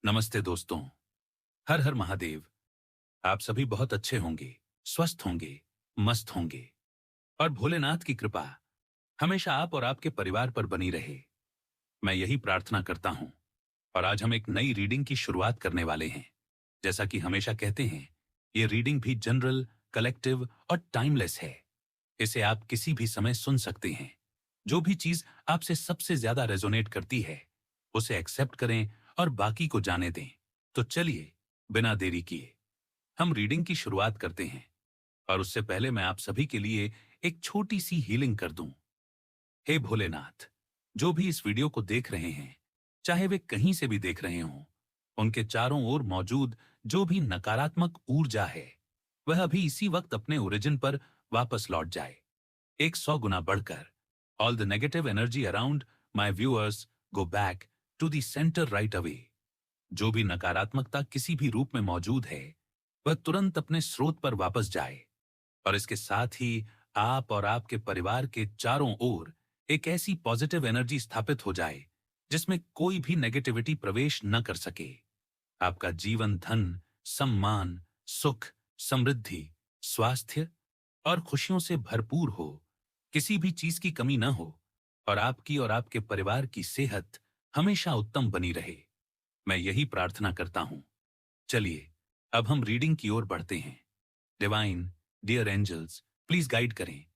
नमस्ते दोस्तों। हर हर महादेव। आप सभी बहुत अच्छे होंगे, स्वस्थ होंगे, मस्त होंगे और भोलेनाथ की कृपा हमेशा आप और आपके परिवार पर बनी रहे। मैं यही प्रार्थना करता हूं। और आज हम एक नई रीडिंग की शुरुआत करने वाले हैं। जैसा कि हमेशा कहते हैं, ये रीडिंग भी जनरल, कलेक्टिव और टाइमलेस है। इसे आप किसी भी समय सुन सकते हैं। जो भी चीज आपसे सबसे ज्यादा रेजोनेट करती है, उसे एक्सेप्ट करें और बाकी को जाने दें। तो चलिए, बिना देरी किए हम रीडिंग की शुरुआत करते हैं। और उससे पहले मैं आप सभी के लिए एक छोटी सी हीलिंग कर दूं। हे भोलेनाथ, जो भी इस वीडियो को देख रहे हैं, चाहे वे कहीं से भी देख रहे हों, उनके चारों ओर मौजूद जो भी नकारात्मक ऊर्जा है, वह अभी इसी वक्त अपने ओरिजिन पर वापस लौट जाए, 100 गुना बढ़कर। All the negative energy around my viewers go back to the centre right away. जो भी नकारात्मकता किसी भी रूप में मौजूद है, वह तुरंत अपने स्रोत पर वापस जाए। और इसके साथ ही आप और आपके परिवार के चारों ओर एक ऐसी पॉजिटिव एनर्जी स्थापित हो जाए जिसमें कोई भी नेगेटिविटी प्रवेश न कर सके। आपका जीवन धन, सम्मान, सुख, समृद्धि, स्वास्थ्य और खुशियों से भरपूर हो। किसी भी चीज की कमी न हो और आपकी और आपके परिवार की सेहत हमेशा उत्तम बनी रहे। मैं यही प्रार्थना करता हूं। चलिए, अब हम रीडिंग की ओर बढ़ते हैं। Divine, dear angels, please guide करें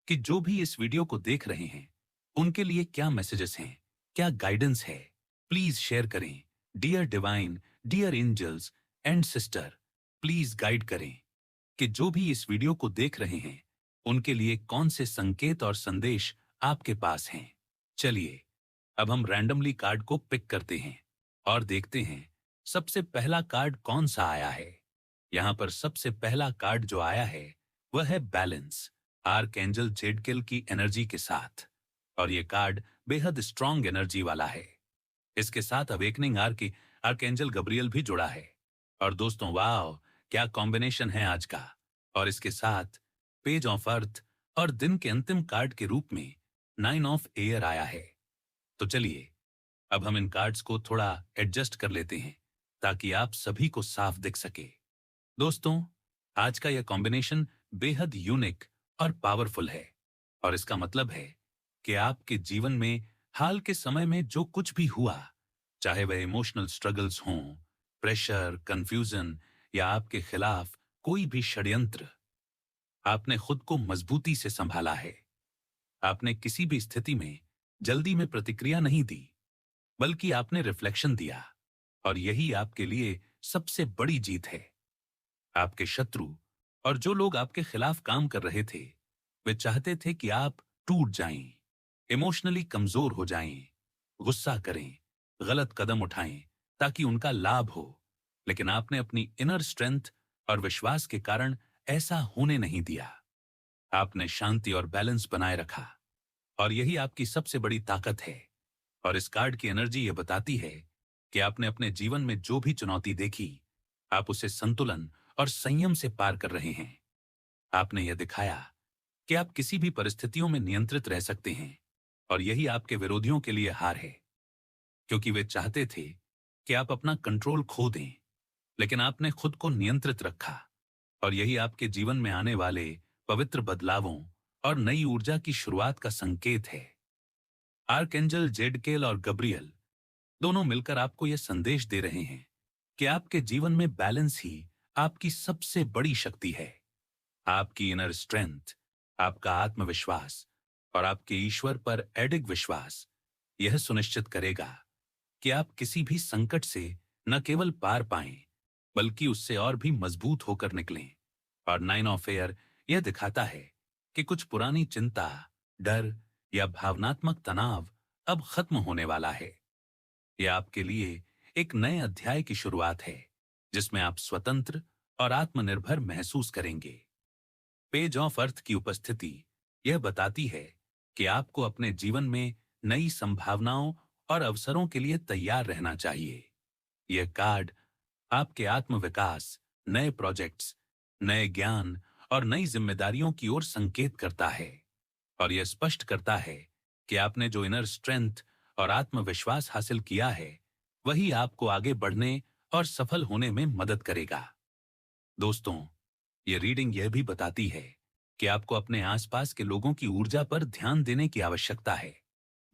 कि जो भी इस वीडियो को देख रहे हैं, उनके लिए क्या मैसेजेस हैं, क्या गाइडेंस है। प्लीज शेयर करें। Dear divine, dear angels and sister, please guide करें कि जो भी इस वीडियो को देख रहे हैं, उनके लिए कौन से संकेत और संदेश आपके पास हैं। चलिए, अब हम रैंडमली कार्ड को पिक करते हैं और देखते हैं सबसे पहला कार्ड कौन सा आया है। यहां पर सबसे पहला कार्ड जो आया है, वह है बैलेंस, आर्कएंजल जेडकिल की एनर्जी के साथ। और यह कार्ड बेहद स्ट्रांग एनर्जी वाला है। इसके साथ अवेकनिंग आर्कएंजल गब्रियल भी जुड़ा है। और दोस्तों, वाह, क्या कॉम्बिनेशन है आज का। और इसके साथ पेज ऑफ अर्थ और दिन के अंतिम कार्ड के रूप में 9 ऑफ एयर आया है। तो चलिए, अब हम इन कार्ड्स को थोड़ा एडजस्ट कर लेते हैं ताकि आप सभी को साफ दिख सके। दोस्तों, आज का यह कॉम्बिनेशन बेहद यूनिक और पावरफुल है। और इसका मतलब है कि आपके जीवन में हाल के समय में जो कुछ भी हुआ, चाहे वह इमोशनल स्ट्रगल्स हों, प्रेशर, कंफ्यूजन या आपके खिलाफ कोई भी षड्यंत्र, आपने खुद को मजबूती से संभाला है। आपने किसी भी स्थिति में जल्दी में प्रतिक्रिया नहीं दी, बल्कि आपने रिफ्लेक्शन दिया। और यही आपके लिए सबसे बड़ी जीत है। आपके शत्रु और जो लोग आपके खिलाफ काम कर रहे थे, वे चाहते थे कि आप टूट जाएं, इमोशनली कमजोर हो जाएं, गुस्सा करें, गलत कदम उठाएं ताकि उनका लाभ हो। लेकिन आपने अपनी इनर स्ट्रेंथ और विश्वास के कारण ऐसा होने नहीं दिया। आपने शांति और बैलेंस बनाए रखा। और यही आपकी सबसे बड़ी ताकत है। और इस कार्ड की एनर्जी ये बताती है कि आपने अपने जीवन में जो भी चुनौती देखी, आप उसे संतुलन और संयम से पार कर रहे हैं। आपने यह दिखाया कि आप किसी भी परिस्थितियों में नियंत्रित रह सकते हैं। और यही आपके विरोधियों के लिए हार है, क्योंकि वे चाहते थे कि आप अपना कंट्रोल खो दें, लेकिन आपने खुद को नियंत्रित रखा। और यही आपके जीवन में आने वाले पवित्र बदलावों और नई ऊर्जा की शुरुआत का संकेत है। आर्कएंजल जेडकेल और गब्रियल दोनों मिलकर आपको यह संदेश दे रहे हैं कि आपके जीवन में बैलेंस ही आपकी सबसे बड़ी शक्ति है। आपकी इनर स्ट्रेंथ, आपका आत्मविश्वास और आपके ईश्वर पर अडिग विश्वास यह सुनिश्चित करेगा कि आप किसी भी संकट से न केवल पार पाएं, बल्कि उससे और भी मजबूत होकर निकलें। और 9 ऑफ एयर यह दिखाता है कि कुछ पुरानी चिंता, डर या भावनात्मक तनाव अब खत्म होने वाला है। यह आपके लिए एक नए अध्याय की शुरुआत है, जिसमें आप स्वतंत्र और आत्मनिर्भर महसूस करेंगे। पेज ऑफ अर्थ की उपस्थिति यह बताती है कि आपको अपने जीवन में नई संभावनाओं और अवसरों के लिए तैयार रहना चाहिए। यह कार्ड आपके आत्मविकास, नए प्रोजेक्ट्स, नए ज्ञान और नई जिम्मेदारियों की ओर संकेत करता है। और यह स्पष्ट करता है कि आपने जो इनर स्ट्रेंथ और आत्मविश्वास हासिल किया है, वही आपको आगे बढ़ने और सफल होने में मदद करेगा। दोस्तों, ये रीडिंग यह भी बताती है कि आपको अपने आसपास के लोगों की ऊर्जा पर ध्यान देने की आवश्यकता है,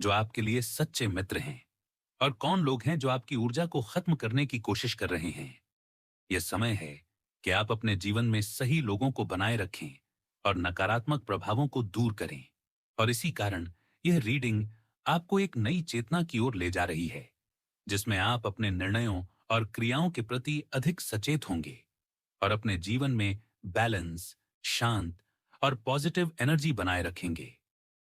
जो आपके लिए सच्चे मित्र हैं, और कौन लोग हैं जो आपकी ऊर्जा को खत्म करने की कोशिश कर रहे हैं। यह समय है कि आप अपने जीवन में सही लोगों को बनाए रखें और नकारात्मक प्रभावों को दूर करें। और इसी कारण यह रीडिंग आपको एक नई चेतना की ओर ले जा रही है, जिसमें आप अपने निर्णयों और क्रियाओं के प्रति अधिक सचेत होंगे और अपने जीवन में बैलेंस, शांत और पॉजिटिव एनर्जी बनाए रखेंगे।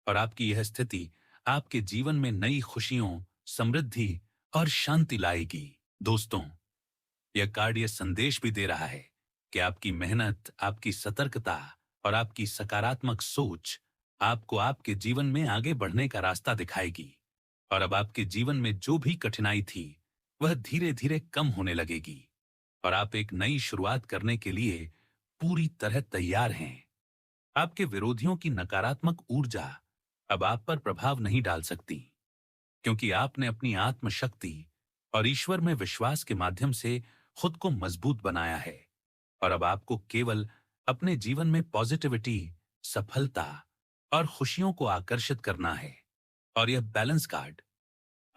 और आपकी यह स्थिति आपके जीवन में नई खुशियों, समृद्धि और शांति लाएगी। दोस्तों, यह कार्ड यह संदेश भी दे रहा है कि आपकी मेहनत, आपकी सतर्कता और आपकी सकारात्मक सोच आपको आपके जीवन में आगे बढ़ने का रास्ता दिखाएगी। और अब आपके जीवन में जो भी कठिनाई थी, वह धीरे धीरे कम होने लगेगी और आप एक नई शुरुआत करने के लिए पूरी तरह तैयार हैं। आपके विरोधियों की नकारात्मक ऊर्जा अब आप पर प्रभाव नहीं डाल सकती, क्योंकि आपने अपनी आत्मशक्ति और ईश्वर में विश्वास के माध्यम से खुद को मजबूत बनाया है। और अब आपको केवल अपने जीवन में पॉजिटिविटी, सफलता और खुशियों को आकर्षित करना है। और यह बैलेंस कार्ड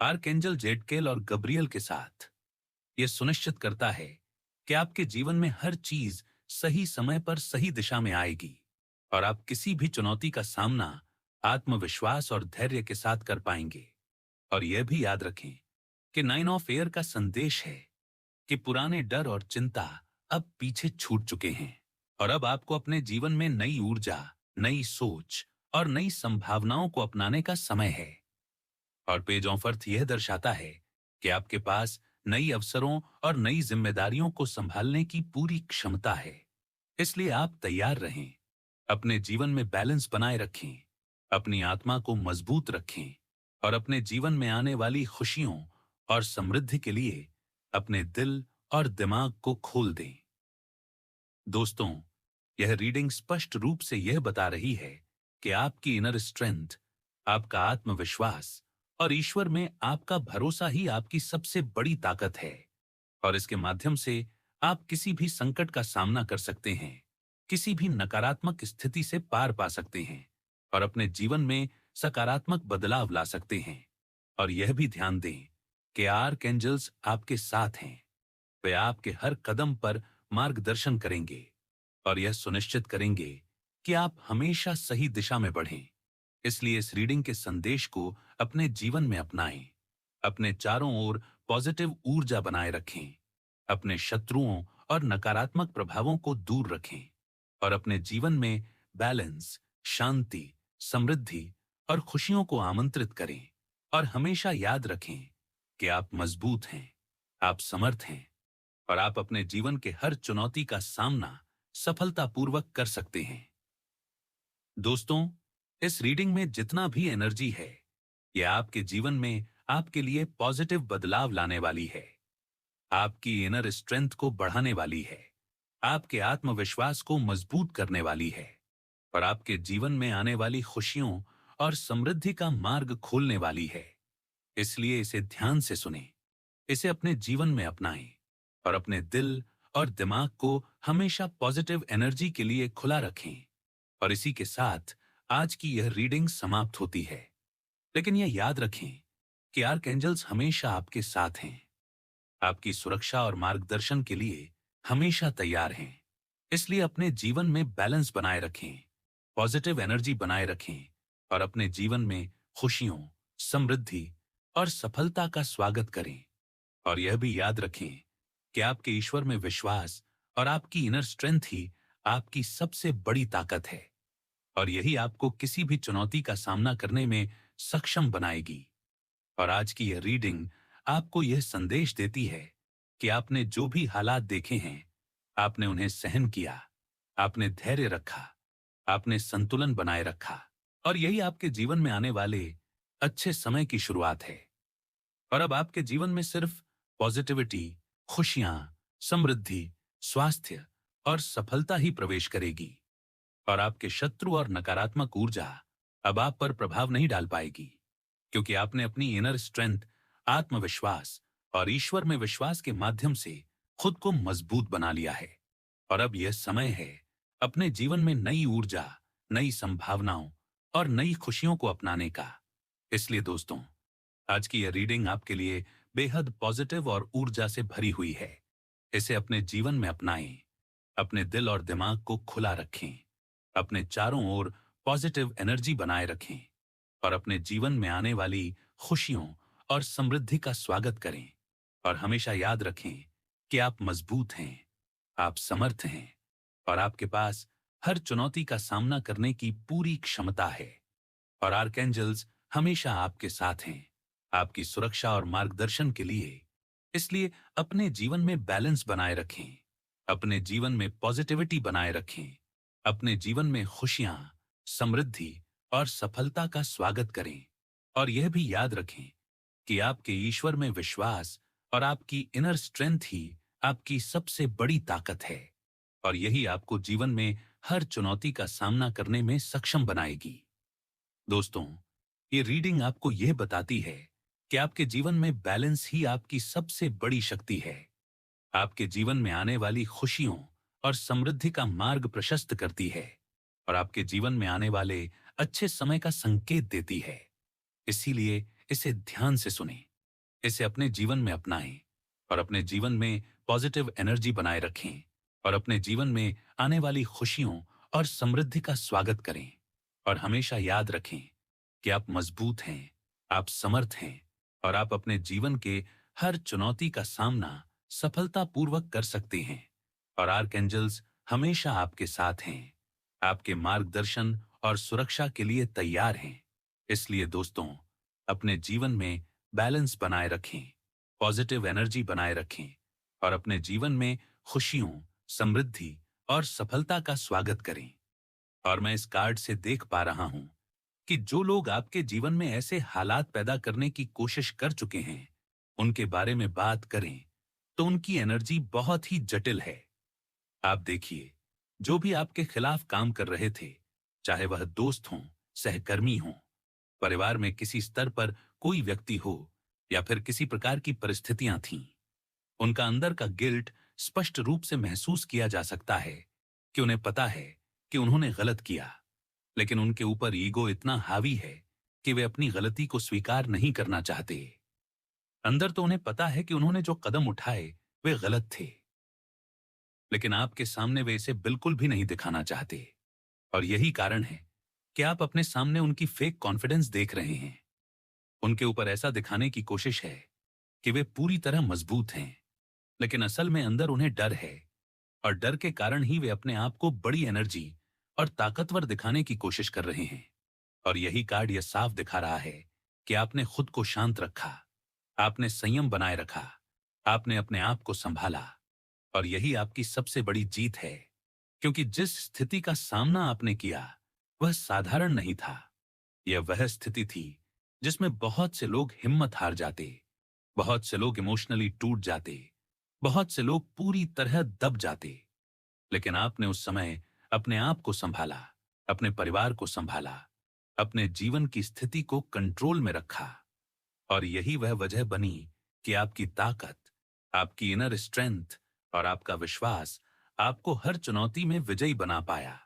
आर्कएंजल जेडकेल और गब्रियल के साथ यह सुनिश्चित करता है कि आपके जीवन में हर चीज सही समय पर सही दिशा में आएगी और आप किसी भी चुनौती का सामना आत्मविश्वास और धैर्य के साथ कर पाएंगे। और यह भी याद रखें कि 9 ऑफ एयर का संदेश है कि पुराने डर और चिंता अब पीछे छूट चुके हैं और अब आपको अपने जीवन में नई ऊर्जा, नई सोच और नई संभावनाओं को अपनाने का समय है। और पेज ऑफ अर्थ यह दर्शाता है कि आपके पास नई अवसरों और नई जिम्मेदारियों को संभालने की पूरी क्षमता है। इसलिए आप तैयार रहें, अपने जीवन में बैलेंस बनाए रखें, अपनी आत्मा को मजबूत रखें और अपने जीवन में आने वाली खुशियों और समृद्धि के लिए अपने दिल और दिमाग को खोल दें। दोस्तों, यह रीडिंग स्पष्ट रूप से यह बता रही है कि आपकी इनर स्ट्रेंथ, आपका आत्मविश्वास और ईश्वर में आपका भरोसा ही आपकी सबसे बड़ी ताकत है। और इसके माध्यम से आप किसी भी संकट का सामना कर सकते हैं, किसी भी नकारात्मक स्थिति से पार पा सकते हैं और अपने जीवन में सकारात्मक बदलाव ला सकते हैं। और यह भी ध्यान दें कि आर्कएंजल्स आपके साथ हैं। वे आपके हर कदम पर मार्गदर्शन करेंगे और यह सुनिश्चित करेंगे कि आप हमेशा सही दिशा में बढ़ें। इसलिए इस रीडिंग के संदेश को अपने जीवन में अपनाएं, अपने चारों ओर पॉजिटिव ऊर्जा बनाए रखें, अपने शत्रुओं और नकारात्मक प्रभावों को दूर रखें और अपने जीवन में बैलेंस, शांति, समृद्धि और खुशियों को आमंत्रित करें। और हमेशा याद रखें कि आप मजबूत हैं, आप समर्थ हैं और आप अपने जीवन के हर चुनौती का सामना सफलतापूर्वक कर सकते हैं। दोस्तों, इस रीडिंग में जितना भी एनर्जी है, यह आपके जीवन में आपके लिए पॉजिटिव बदलाव लाने वाली है, आपकी इनर स्ट्रेंथ को बढ़ाने वाली है, आपके आत्मविश्वास को मजबूत करने वाली है और आपके जीवन में आने वाली खुशियों और समृद्धि का मार्ग खोलने वाली है। इसलिए इसे ध्यान से सुनें, इसे अपने जीवन में अपनाएं और अपने दिल और दिमाग को हमेशा पॉजिटिव एनर्जी के लिए खुला रखें। और इसी के साथ आज की यह रीडिंग समाप्त होती है। लेकिन यह याद रखें कि आर्कएंजल्स हमेशा आपके साथ हैं, आपकी सुरक्षा और मार्गदर्शन के लिए हमेशा तैयार हैं। इसलिए अपने जीवन में बैलेंस बनाए रखें, पॉजिटिव एनर्जी बनाए रखें और अपने जीवन में खुशियों, समृद्धि और सफलता का स्वागत करें। और यह भी याद रखें कि आपके ईश्वर में विश्वास और आपकी इनर स्ट्रेंथ ही आपकी सबसे बड़ी ताकत है और यही आपको किसी भी चुनौती का सामना करने में सक्षम बनाएगी। और आज की यह रीडिंग आपको यह संदेश देती है कि आपने जो भी हालात देखे हैं, आपने उन्हें सहन किया, आपने धैर्य रखा, आपने संतुलन बनाए रखा और यही आपके जीवन में आने वाले अच्छे समय की शुरुआत है। और अब आपके जीवन में सिर्फ पॉजिटिविटी, खुशियां, समृद्धि, स्वास्थ्य और सफलता ही प्रवेश करेगी और आपके शत्रु और नकारात्मक ऊर्जा अब आप पर प्रभाव नहीं डाल पाएगी, क्योंकि आपने अपनी इनर स्ट्रेंथ, आत्मविश्वास और ईश्वर में विश्वास के माध्यम से खुद को मजबूत बना लिया है। और अब यह समय है अपने जीवन में नई ऊर्जा, नई संभावनाओं और नई खुशियों को अपनाने का। इसलिए दोस्तों, आज की यह रीडिंग आपके लिए बेहद पॉजिटिव और ऊर्जा से भरी हुई है। इसे अपने जीवन में अपनाएं, अपने दिल और दिमाग को खुला रखें, अपने चारों ओर पॉजिटिव एनर्जी बनाए रखें और अपने जीवन में आने वाली खुशियों और समृद्धि का स्वागत करें। और हमेशा याद रखें कि आप मजबूत हैं, आप समर्थ हैं और आपके पास हर चुनौती का सामना करने की पूरी क्षमता है। और आर्कएंजल्स हमेशा आपके साथ हैं, आपकी सुरक्षा और मार्गदर्शन के लिए। इसलिए अपने जीवन में बैलेंस बनाए रखें, अपने जीवन में पॉजिटिविटी बनाए रखें, अपने जीवन में खुशियां, समृद्धि और सफलता का स्वागत करें। और यह भी याद रखें कि आपके ईश्वर में विश्वास और आपकी इनर स्ट्रेंथ ही आपकी सबसे बड़ी ताकत है। और यही आपको जीवन में हर चुनौती का सामना करने में सक्षम बनाएगी। दोस्तों, ये रीडिंग आपको यह बताती है कि आपके जीवन में बैलेंस ही आपकी सबसे बड़ी शक्ति है। आपके जीवन में आने वाली खुशियों और समृद्धि का मार्ग प्रशस्त करती है और आपके जीवन में आने वाले अच्छे समय का संकेत देती है। इसीलिए इसे ध्यान से सुनें, इसे अपने जीवन में अपनाएं और अपने जीवन में पॉजिटिव एनर्जी बनाए रखें और अपने जीवन में आने वाली खुशियों और समृद्धि का स्वागत करें। और हमेशा याद रखें कि आप मजबूत हैं, आप समर्थ हैं और आप अपने जीवन के हर चुनौती का सामना सफलतापूर्वक कर सकते हैं। और आर्कएंजल्स हमेशा आपके साथ हैं, आपके मार्गदर्शन और सुरक्षा के लिए तैयार हैं। इसलिए दोस्तों, अपने जीवन में बैलेंस बनाए रखें, पॉजिटिव एनर्जी बनाए रखें और अपने जीवन में खुशियों, समृद्धि और सफलता का स्वागत करें। और मैं इस कार्ड से देख पा रहा हूं कि जो लोग आपके जीवन में ऐसे हालात पैदा करने की कोशिश कर चुके हैं, उनके बारे में बात करें तो उनकी एनर्जी बहुत ही जटिल है। आप देखिए, जो भी आपके खिलाफ काम कर रहे थे, चाहे वह दोस्त हों, सहकर्मी हों, परिवार में किसी स्तर पर कोई व्यक्ति हो या फिर किसी प्रकार की परिस्थितियां थीं, उनका अंदर का गिल्ट स्पष्ट रूप से महसूस किया जा सकता है कि उन्हें पता है कि उन्होंने गलत किया, लेकिन उनके ऊपर ईगो इतना हावी है कि वे अपनी गलती को स्वीकार नहीं करना चाहते। अंदर तो उन्हें पता है कि उन्होंने जो कदम उठाए वे गलत थे, लेकिन आपके सामने वे इसे बिल्कुल भी नहीं दिखाना चाहते। और यही कारण है कि आप अपने सामने उनकी फेक कॉन्फिडेंस देख रहे हैं। उनके ऊपर ऐसा दिखाने की कोशिश है कि वे पूरी तरह मजबूत हैं, लेकिन असल में अंदर उन्हें डर है। और डर के कारण ही वे अपने आप को बड़ी एनर्जी और ताकतवर दिखाने की कोशिश कर रहे हैं। और यही कार्ड यह साफ दिखा रहा है कि आपने खुद को शांत रखा, आपने संयम बनाए रखा, आपने अपने आप को संभाला। और यही आपकी सबसे बड़ी जीत है, क्योंकि जिस स्थिति का सामना आपने किया वह साधारण नहीं था। यह वह स्थिति थी जिसमें बहुत से लोग हिम्मत हार जाते, बहुत से लोग इमोशनली टूट जाते, बहुत से लोग पूरी तरह दब जाते। लेकिन आपने उस समय अपने आप को संभाला, अपने परिवार को संभाला, अपने जीवन की स्थिति को कंट्रोल में रखा। और यही वह वजह बनी कि आपकी ताकत, आपकी इनर स्ट्रेंथ और आपका विश्वास आपको हर चुनौती में विजयी बना पाया।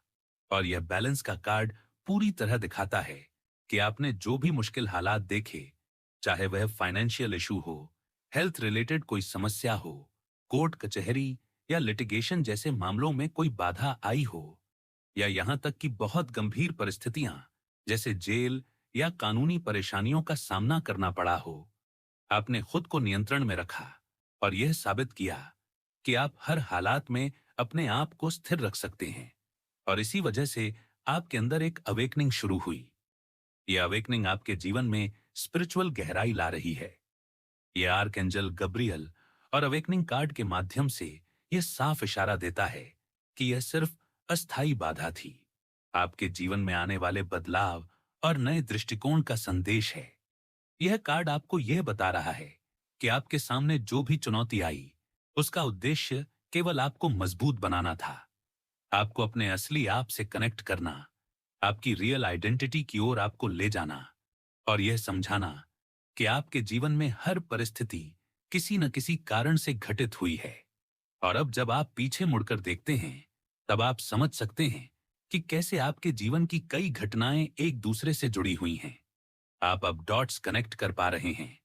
और यह बैलेंस का कार्ड पूरी तरह दिखाता है कि आपने जो भी मुश्किल हालात देखे, चाहे वह फाइनेंशियल इशू हो, हेल्थ रिलेटेड कोई समस्या हो, कोर्ट कचहरी या लिटिगेशन जैसे मामलों में कोई बाधा आई हो, या यहां तक कि बहुत गंभीर परिस्थितियां जैसे जेल या कानूनी परेशानियों का सामना करना पड़ा हो, आपने खुद को नियंत्रण में रखा और यह साबित किया कि आप हर हालात में अपने आप को स्थिर रख सकते हैं। और इसी वजह से आपके अंदर एक अवेकनिंग शुरू हुई। यह अवेकनिंग आपके जीवन में स्पिरिचुअल गहराई ला रही है। यह आर्कएंजल गब्रियल और अवेकनिंग कार्ड के माध्यम से यह साफ इशारा देता है कि यह सिर्फ अस्थायी बाधा थी, आपके जीवन में आने वाले बदलाव और नए दृष्टिकोण का संदेश है। यह कार्ड आपको यह बता रहा है कि आपके सामने जो भी चुनौती आई, उसका उद्देश्य केवल आपको मजबूत बनाना था, आपको अपने असली आप से कनेक्ट करना, आपकी रियल आइडेंटिटी की ओर आपको ले जाना और यह समझाना कि आपके जीवन में हर परिस्थिति किसी न किसी कारण से घटित हुई है। और अब जब आप पीछे मुड़कर देखते हैं, तब आप समझ सकते हैं कि कैसे आपके जीवन की कई घटनाएं एक दूसरे से जुड़ी हुई हैं। आप अब डॉट्स कनेक्ट कर पा रहे हैं।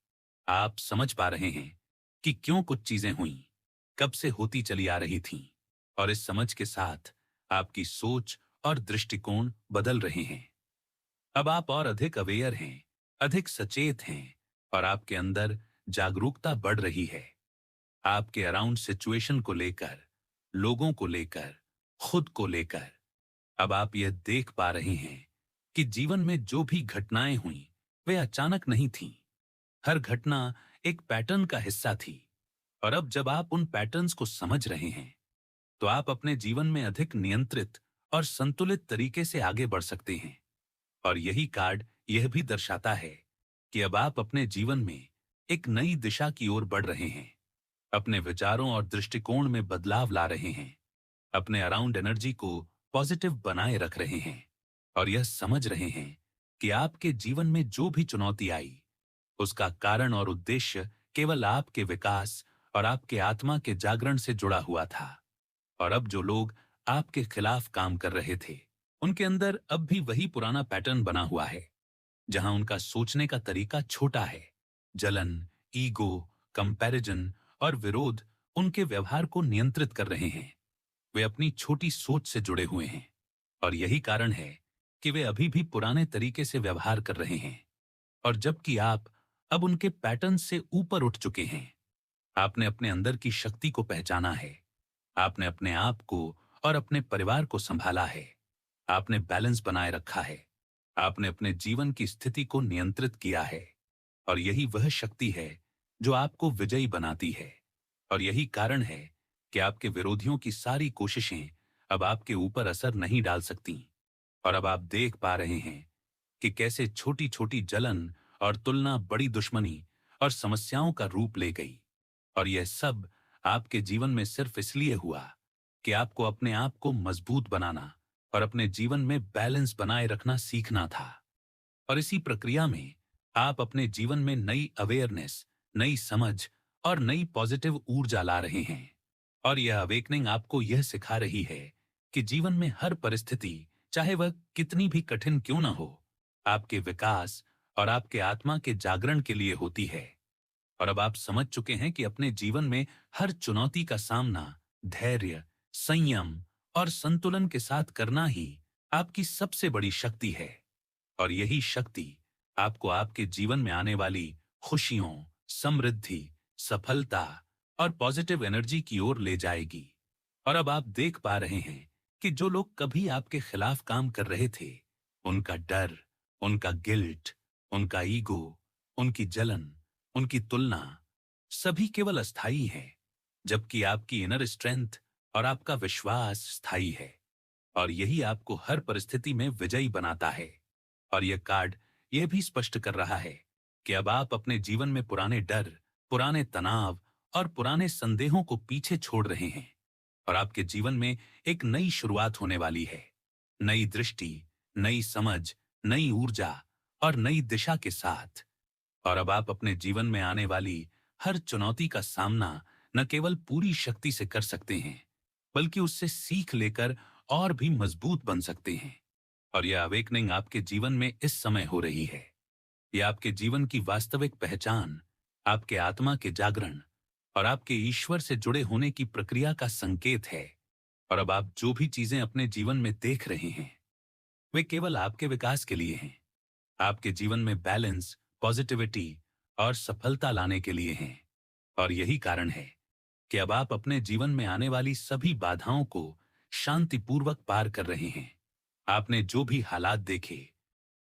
आप समझ पा रहे हैं कि क्यों कुछ चीजें हुईं, कब से होती चली आ रही थीं, और इस समझ के साथ आपकी सोच और दृष्टिकोण बदल रहे हैं। अब आप और अधिक अवेयर हैं, अधिक सचेत हैं, और आपके अंदर जागरूकता बढ़ रही है। आपके अराउंड सिचुएशन को लेकर, लोगों को लेकर, खुद को लेकर। अब आप यह देख पा रहे हैं कि जीवन में जो भी घटनाएं हुईं, वे अचानक नहीं थीं। हर घटना एक पैटर्न का हिस्सा थी। और अब जब आप उन पैटर्न्स को समझ रहे हैं, तो आप अपने जीवन में अधिक नियंत्रित और संतुलित तरीके से आगे बढ़ सकते हैं। और यही कार्ड यह भी दर्शाता है कि अब आप अपने जीवन में एक नई दिशा की ओर बढ़ रहे हैं। अपने विचारों और दृष्टिकोण में बदलाव ला रहे हैं। अपने अराउंड एनर्जी को पॉजिटिव बनाए रख रहे हैं। और यह समझ रहे हैं कि आपके जीवन में जो भी चुनौती आई, उसका कारण और उद्देश्य केवल आपके विकास और आपके आत्मा के जागरण से जुड़ा हुआ था। और अब जो लोग आपके खिलाफ काम कर रहे थे, उनके अंदर अब भी वही पुराना पैटर्न बना हुआ है, जहां उनका सोचने का तरीका छोटा है। जलन, ईगो, कंपैरिजन और विरोध उनके व्यवहार को नियंत्रित कर रहे हैं। वे अपनी छोटी सोच से जुड़े हुए हैं, और यही कारण है कि वे अभी भी पुराने तरीके से व्यवहार कर रहे हैं। और जबकि आप अब उनके पैटर्न से ऊपर उठ चुके हैं, आपने अपने अंदर की शक्ति को पहचाना है। आपने अपने आप को और अपने परिवार को संभाला है। आपने बैलेंस बनाए रखा है। आपने अपने जीवन की स्थिति को नियंत्रित किया है। और यही वह शक्ति है जो आपको विजयी बनाती है। और यही कारण है कि आपके विरोधियों की सारी कोशिशें अब आपके ऊपर असर नहीं डाल सकती। और अब आप देख पा रहे हैं कि कैसे छोटी छोटी जलन और तुलना बड़ी दुश्मनी और समस्याओं का रूप ले गई। और यह सब आपके जीवन में सिर्फ इसलिए हुआ कि आपको अपने आप को मजबूत बनाना और अपने जीवन में बैलेंस बनाए रखना सीखना था। और इसी प्रक्रिया में आप अपने जीवन में नई अवेयरनेस, नई समझ और नई पॉजिटिव ऊर्जा ला रहे हैं। और यह अवेकनिंग आपको यह सिखा रही है कि जीवन में हर परिस्थिति, चाहे वह कितनी भी कठिन क्यों ना हो, आपके विकास और आपके आत्मा के जागरण के लिए होती है। और अब आप समझ चुके हैं कि अपने जीवन में हर चुनौती का सामना धैर्य, संयम और संतुलन के साथ करना ही आपकी सबसे बड़ी शक्ति है। और यही शक्ति आपको आपके जीवन में आने वाली खुशियों, समृद्धि, सफलता और पॉजिटिव एनर्जी की ओर ले जाएगी। और अब आप देख पा रहे हैं कि जो लोग कभी आपके खिलाफ काम कर रहे थे, उनका डर, उनका गिल्ट, उनका ईगो, उनकी जलन, उनकी तुलना, सभी केवल अस्थाई है, जबकि आपकी इनर स्ट्रेंथ और आपका विश्वास स्थायी है। और यही आपको हर परिस्थिति में विजयी बनाता है। और यह कार्ड यह भी स्पष्ट कर रहा है कि अब आप अपने जीवन में पुराने डर, पुराने तनाव और पुराने संदेहों को पीछे छोड़ रहे हैं। और आपके जीवन में एक नई शुरुआत होने वाली है। नई दृष्टि, नई समझ, नई ऊर्जा और नई दिशा के साथ। और अब आप अपने जीवन में आने वाली हर चुनौती का सामना न केवल पूरी शक्ति से कर सकते हैं, बल्कि उससे सीख लेकर और भी मजबूत बन सकते हैं। और यह अवेकनिंग आपके जीवन में इस समय हो रही है। यह आपके जीवन की वास्तविक पहचान, आपके आत्मा के जागरण और आपके ईश्वर से जुड़े होने की प्रक्रिया का संकेत है। और अब आप जो भी चीजें अपने जीवन में देख रहे हैं, वे केवल आपके विकास के लिए हैं। आपके जीवन में बैलेंस, पॉजिटिविटी और सफलता लाने के लिए हैं। और यही कारण है कि अब आप अपने जीवन में आने वाली सभी बाधाओं को शांतिपूर्वक पार कर रहे हैं। आपने जो भी हालात देखे,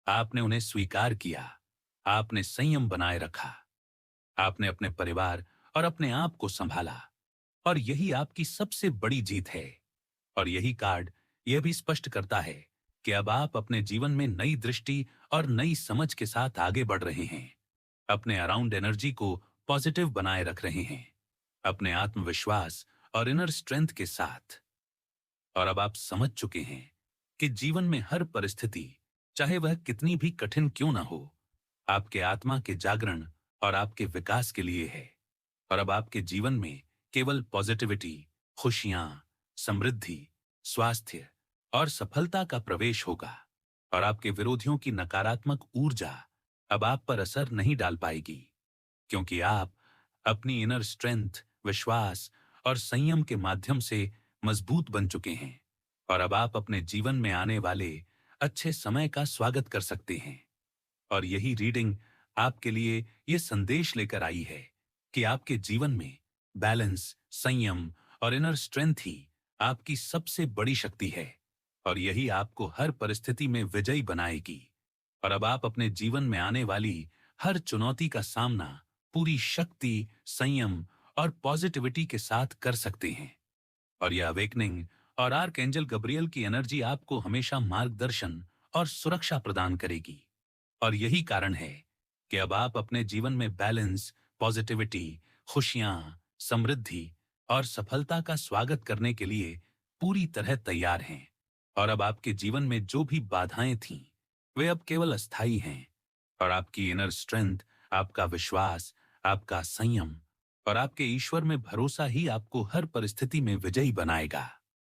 आपने उन्हें स्वीकार किया। आपने संयम बनाए रखा। आपने अपने परिवार और अपने आप को संभाला। और यही आपकी सबसे बड़ी जीत है। और यही कार्ड यह भी स्पष्ट करता है कि अब आप अपने जीवन में नई दृष्टि और नई समझ के साथ आगे बढ़ रहे हैं। अपने अराउंड एनर्जी को पॉजिटिव बनाए रख रहे हैं, अपने आत्मविश्वास और इनर स्ट्रेंथ के साथ। और अब आप समझ चुके हैं कि जीवन में हर परिस्थिति, चाहे वह कितनी भी कठिन क्यों ना हो, आपके आत्मा के जागरण और आपके विकास के लिए है। और अब आपके जीवन में केवल पॉजिटिविटी, खुशियां, समृद्धि, स्वास्थ्य और सफलता का प्रवेश होगा। और आपके विरोधियों की नकारात्मक ऊर्जा अब आप पर असर नहीं डाल पाएगी, क्योंकि आप अपनी इनर स्ट्रेंथ, विश्वास और संयम के माध्यम से मजबूत बन चुके हैं। और अब आप अपने जीवन में आने वाले अच्छे समय का स्वागत कर सकते हैं। और यही रीडिंग आपके लिए ये संदेश लेकर आई है कि आपके जीवन में बैलेंस, संयम और इनर स्ट्रेंथ ही आपकी सबसे बड़ी शक्ति है। और यही आपको हर परिस्थिति में विजयी बनाएगी। और अब आप अपने जीवन में आने वाली हर चुनौती का सामना पूरी शक्ति, संयम और पॉजिटिविटी के साथ कर सकते हैं। और यह अवेकनिंग और आर्क एंजल गब्रियल की एनर्जी आपको हमेशा मार्गदर्शन और सुरक्षा प्रदान करेगी। और यही कारण है कि अब आप अपने जीवन में बैलेंस, पॉजिटिविटी, खुशियां, समृद्धि और सफलता का स्वागत करने के लिए पूरी तरह तैयार हैं। और अब आपके जीवन में जो भी बाधाएं थीं, वे अब केवल अस्थायी हैं। और आपकी इनर स्ट्रेंथ, आपका विश्वास, आपका संयम और आपके ईश्वर में भरोसा ही आपको हर परिस्थिति में विजयी बनाएगा।